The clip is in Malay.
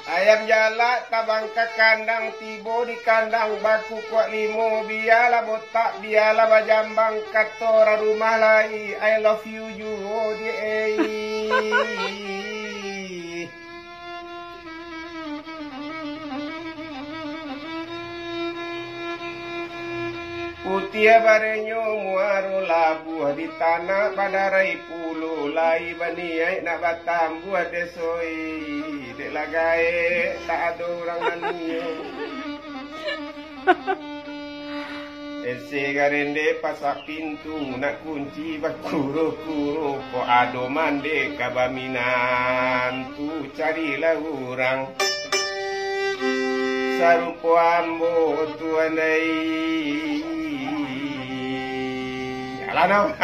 Ayam jala tabang ke kandang tibo di kandang baku kuat limo biala botak biala bajambang katora rumah lai I love you oh di Putia barenyo muaro labu di tanah pada rai pulu lai baniai nak batam buat desoi dek lagai tak ada orang nanio ese garende pasak pintu nak kunci bakuro-kuro ko ado mande kabaminan tu carilah orang sarupo ambo tuanai alano